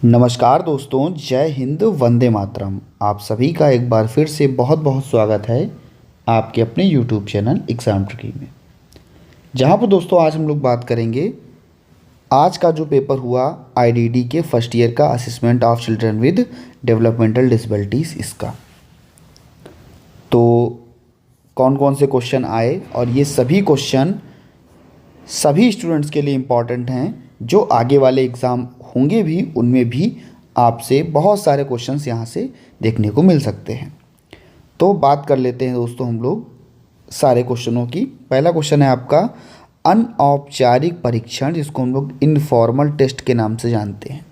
नमस्कार दोस्तों, जय हिंद, वंदे मातरम। आप सभी का एक बार फिर से बहुत बहुत स्वागत है आपके अपने यूट्यूब चैनल एग्ज़ाम ट्रिकी में, जहां पर दोस्तों आज हम लोग बात करेंगे आज का जो पेपर हुआ आईडीडी के फर्स्ट ईयर का assessment of children with developmental disabilities. इसका तो कौन कौन से क्वेश्चन आए और ये सभी क्वेश्चन सभी स्टूडेंट्स के लिए इम्पॉर्टेंट हैं। जो आगे वाले एग्ज़ाम होंगे भी उनमें भी आपसे बहुत सारे क्वेश्चंस यहाँ से देखने को मिल सकते हैं। तो बात कर लेते हैं दोस्तों हम लोग सारे क्वेश्चनों की। पहला क्वेश्चन है आपका अनौपचारिक परीक्षण, जिसको हम लोग इनफॉर्मल टेस्ट के नाम से जानते हैं।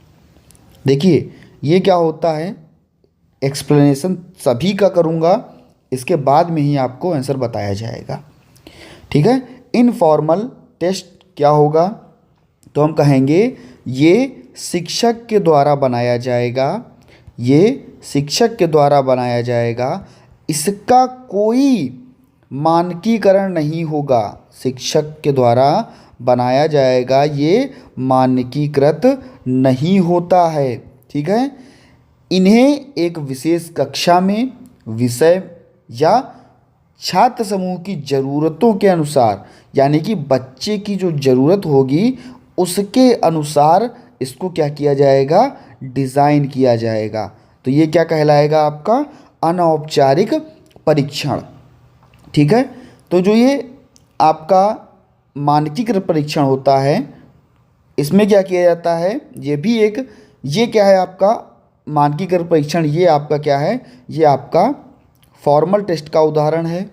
देखिए ये क्या होता है, एक्सप्लेनेशन सभी का करूँगा, इसके बाद में ही आपको आंसर बताया जाएगा। ठीक है, इनफॉर्मल टेस्ट क्या होगा, तो हम कहेंगे ये शिक्षक के द्वारा बनाया जाएगा, ये शिक्षक के द्वारा बनाया जाएगा, इसका कोई मानकीकरण नहीं होगा। शिक्षक के द्वारा बनाया जाएगा, ये मानकीकृत नहीं होता है। ठीक है, इन्हें एक विशेष कक्षा में विषय या छात्र समूह की ज़रूरतों के अनुसार, यानी कि बच्चे की जो ज़रूरत होगी उसके अनुसार इसको क्या किया जाएगा, डिज़ाइन किया जाएगा। तो ये क्या कहलाएगा, आपका अनौपचारिक परीक्षण। ठीक है, तो जो ये आपका मानकीकृत परीक्षण होता है, इसमें क्या किया जाता है, ये क्या है आपका मानकीकृत परीक्षण, ये आपका क्या है, ये आपका फॉर्मल टेस्ट का उदाहरण है।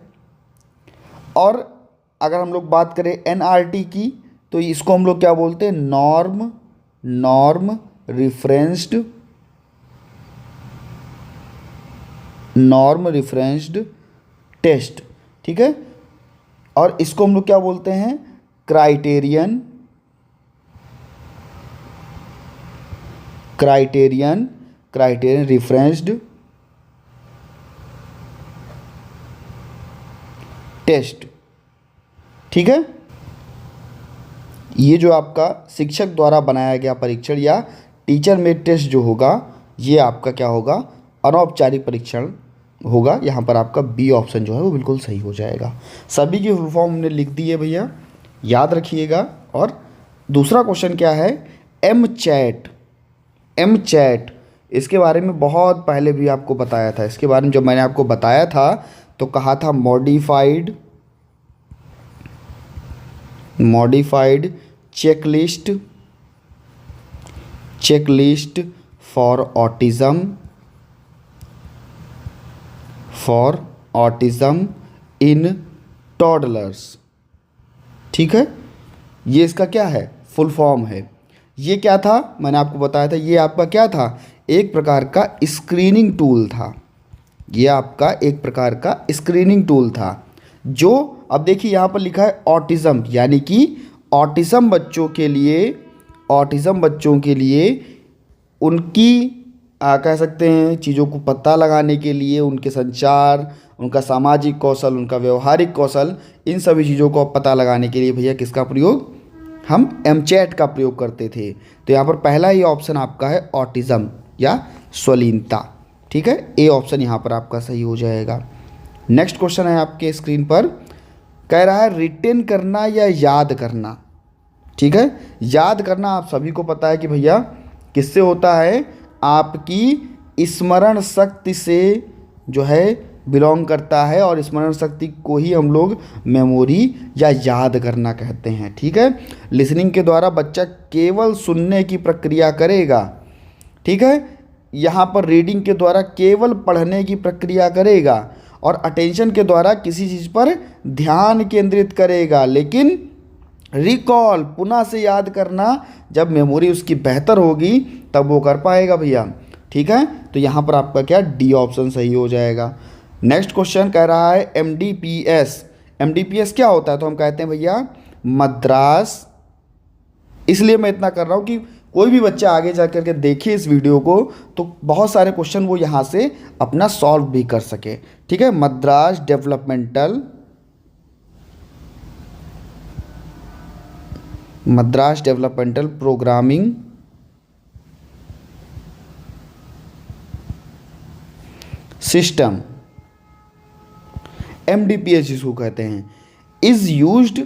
और अगर हम लोग बात करें एनआरटी की, तो इसको हम लोग क्या बोलते हैं, नॉर्म रिफरेंस्ड टेस्ट। ठीक है, और इसको हम लोग क्या बोलते हैं, क्राइटेरियन रिफरेंस्ड टेस्ट। ठीक है, ये जो आपका शिक्षक द्वारा बनाया गया परीक्षण या टीचर मेड टेस्ट जो होगा, ये आपका क्या होगा, अनौपचारिक परीक्षण होगा। यहाँ पर आपका बी ऑप्शन जो है वो बिल्कुल सही हो जाएगा। सभी की फुल फॉर्म हमने लिख दी है भैया, याद रखिएगा। और दूसरा क्वेश्चन क्या है, एम चैट, इसके बारे में बहुत पहले भी आपको बताया था। इसके बारे में जब मैंने आपको बताया था तो कहा था modified checklist for autism in toddlers. ठीक है, ये इसका क्या है, फुल फॉर्म है। ये क्या था, मैंने आपको बताया था, ये आपका क्या था, एक प्रकार का स्क्रीनिंग टूल था। ये आपका एक प्रकार का स्क्रीनिंग टूल था। जो अब देखिए यहाँ पर लिखा है ऑटिज़म, यानी कि ऑटिज़म बच्चों के लिए उनकी कह सकते हैं चीज़ों को पता लगाने के लिए, उनके संचार, उनका सामाजिक कौशल, उनका व्यवहारिक कौशल, इन सभी चीज़ों को पता लगाने के लिए भैया किसका प्रयोग, हम एमचैट का प्रयोग करते थे। तो यहाँ पर पहला ही ऑप्शन आपका है ऑटिज़म या स्वलीनता। ठीक है, ए ऑप्शन यहाँ पर आपका सही हो जाएगा। नेक्स्ट क्वेश्चन है आपके स्क्रीन पर, कह रहा है रिटेन करना या याद करना। ठीक है, याद करना आप सभी को पता है कि भैया किससे होता है, आपकी स्मरण शक्ति से जो है बिलोंग करता है, और स्मरण शक्ति को ही हम लोग मेमोरी या याद करना कहते हैं। ठीक है, लिसनिंग के द्वारा बच्चा केवल सुनने की प्रक्रिया करेगा। ठीक है, यहाँ पर रीडिंग के द्वारा केवल पढ़ने की प्रक्रिया करेगा, और अटेंशन के द्वारा किसी चीज़ पर ध्यान केंद्रित करेगा। लेकिन रिकॉल, पुनः से याद करना, जब मेमोरी उसकी बेहतर होगी तब वो कर पाएगा भैया। ठीक है, तो यहाँ पर आपका क्या, डी ऑप्शन सही हो जाएगा। नेक्स्ट क्वेश्चन कह रहा है एमडीपीएस क्या होता है, तो हम कहते हैं भैया मद्रास। इसलिए मैं इतना कर रहा हूँ कि कोई भी बच्चा आगे जा कर के देखे इस वीडियो को तो बहुत सारे क्वेश्चन वो यहाँ से अपना सॉल्व भी कर सके। ठीक है, Madras developmental programming system, MDPH जिसको कहते हैं, is used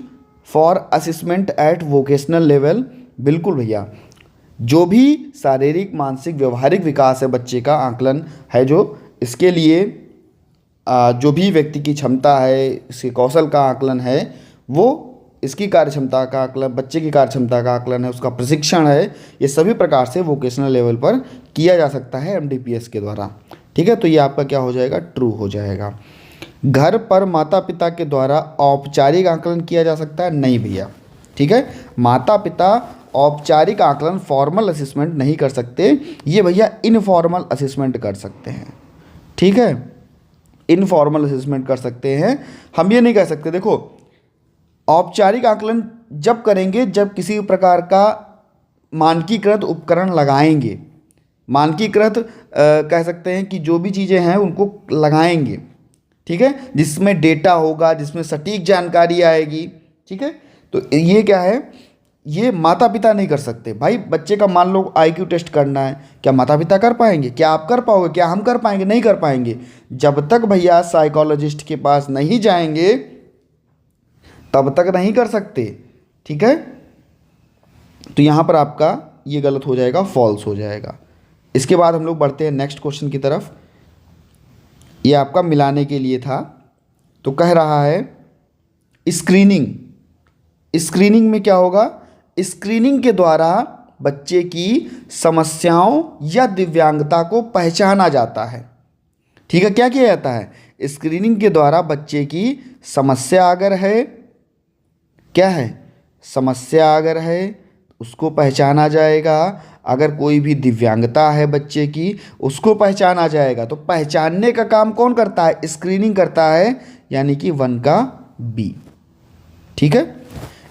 for assessment at vocational level. बिल्कुल भैया, जो भी शारीरिक मानसिक व्यवहारिक विकास है बच्चे का आकलन है, जो इसके लिए जो भी व्यक्ति की क्षमता है, इसके कौशल का आकलन है, वो इसकी कार्यक्षमता का आकलन, बच्चे की कार्यक्षमता का आकलन है, उसका प्रशिक्षण है, ये सभी प्रकार से वोकेशनल लेवल पर किया जा सकता है MDPS के द्वारा। ठीक है, तो ये आपका क्या हो जाएगा, ट्रू हो जाएगा। घर पर माता पिता के द्वारा औपचारिक आकलन किया जा सकता है, नहीं भैया। ठीक है, माता पिता औपचारिक आकलन फॉर्मल असेसमेंट नहीं कर सकते, ये भैया इनफॉर्मल असेसमेंट कर सकते हैं। ठीक है, इनफॉर्मल असेसमेंट कर सकते हैं। हम ये नहीं कह सकते, देखो औपचारिक आकलन जब करेंगे जब किसी प्रकार का मानकीकृत उपकरण लगाएंगे, मानकीकृत कह सकते हैं कि जो भी चीज़ें हैं उनको लगाएंगे। ठीक है, जिसमें डेटा होगा, जिसमें सटीक जानकारी आएगी। ठीक है, तो ये क्या है, ये माता पिता नहीं कर सकते। भाई बच्चे का मान लो IQ टेस्ट करना है, क्या माता पिता कर पाएंगे, क्या आप कर पाओगे, क्या हम कर पाएंगे, नहीं कर पाएंगे। जब तक भैया साइकोलॉजिस्ट के पास नहीं जाएंगे तब तक नहीं कर सकते। ठीक है, तो यहाँ पर आपका ये गलत हो जाएगा, फॉल्स हो जाएगा। इसके बाद हम लोग बढ़ते हैं नेक्स्ट क्वेश्चन की तरफ। ये आपका मिलाने के लिए था, तो कह रहा है स्क्रीनिंग। स्क्रीनिंग में क्या होगा, स्क्रीनिंग के द्वारा बच्चे की समस्याओं या दिव्यांगता को पहचाना जाता है। ठीक है, क्या किया जाता है, स्क्रीनिंग के द्वारा बच्चे की समस्या अगर है, क्या है, समस्या अगर है उसको पहचाना जाएगा। अगर कोई भी दिव्यांगता है बच्चे की उसको पहचाना जाएगा। तो पहचानने का काम कौन करता है, स्क्रीनिंग करता है, यानी कि 1 का B। ठीक है,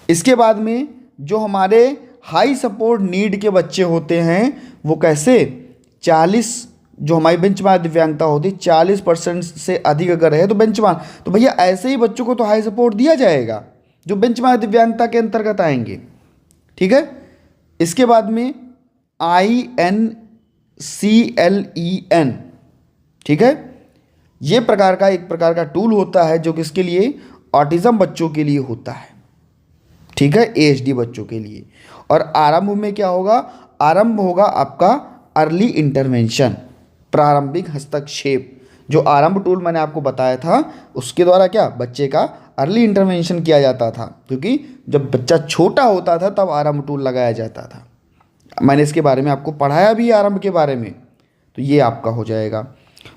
इसके बाद में जो हमारे हाई सपोर्ट नीड के बच्चे होते हैं वो कैसे, 40, जो हमारी बेंचमार्क दिव्यांगता होती है 40% से अधिक अगर है तो बेंचमार्क, तो भैया ऐसे ही बच्चों को तो हाई सपोर्ट दिया जाएगा जो बेंचमार्क दिव्यांगता के अंतर्गत आएंगे। ठीक है, इसके बाद में INCLEN। ठीक है, ये एक प्रकार का टूल होता है जो किसके लिए, ऑटिज्म बच्चों के लिए होता है। ठीक है, ASD बच्चों के लिए। और आरंभ में क्या होगा, आरंभ होगा आपका अर्ली इंटरवेंशन, प्रारंभिक हस्तक्षेप। जो आरंभ टूल मैंने आपको बताया था उसके द्वारा क्या बच्चे का अर्ली इंटरवेंशन किया जाता था, क्योंकि जब बच्चा छोटा होता था तब आरंभ टूल लगाया जाता था। मैंने इसके बारे में आपको पढ़ाया भी, आरंभ के बारे में। तो ये आपका हो जाएगा।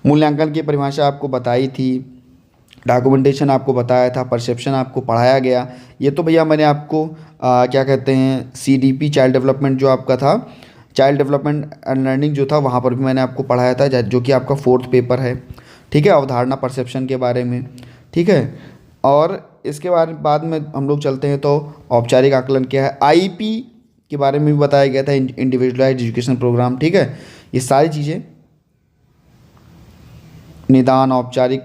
मूल्यांकन की परिभाषा आपको बताई थी, डॉक्यूमेंटेशन आपको बताया था, परसेप्शन आपको पढ़ाया गया। ये तो भैया मैंने आपको क्या कहते हैं CDP चाइल्ड डेवलपमेंट जो आपका था, चाइल्ड डेवलपमेंट एंड लर्निंग जो था, वहाँ पर भी मैंने आपको पढ़ाया था, जो कि आपका 4th पेपर है। ठीक है, अवधारणा परसेप्शन के बारे में। ठीक है, और इसके बाद में हम लोग चलते हैं तो औपचारिक आकलन क्या है, IEP के बारे में भी बताया गया था, इंडिविजुअलाइज्ड एजुकेशन प्रोग्राम। ठीक है, ये सारी चीज़ें, निदान, औपचारिक,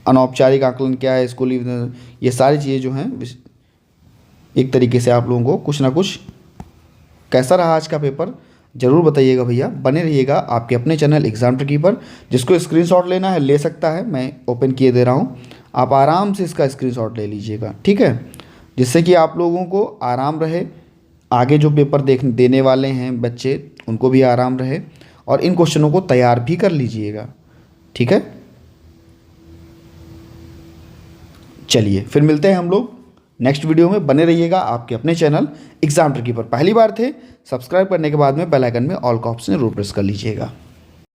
अनौपचारिक आकलन क्या है, स्कूली, ये सारी चीज़ें जो हैं एक तरीके से आप लोगों को कुछ ना कुछ। कैसा रहा आज का पेपर ज़रूर बताइएगा भैया, बने रहिएगा आपके अपने चैनल एग्जाम ट्रिकी पर। जिसको स्क्रीनशॉट लेना है ले सकता है, मैं ओपन किए दे रहा हूँ, आप आराम से इसका स्क्रीनशॉट ले लीजिएगा। ठीक है, जिससे कि आप लोगों को आराम रहे, आगे जो पेपर देने वाले हैं बच्चे उनको भी आराम रहे, और इन क्वेश्चनों को तैयार भी कर लीजिएगा। ठीक है, चलिए फिर मिलते हैं हम लोग नेक्स्ट वीडियो में। बने रहिएगा आपके अपने चैनल एग्जाम ट्रिकी पर। पहली बार थे, सब्सक्राइब करने के बाद में बेल आइकन में ऑल का ऑप्शन जरूर प्रेस कर लीजिएगा।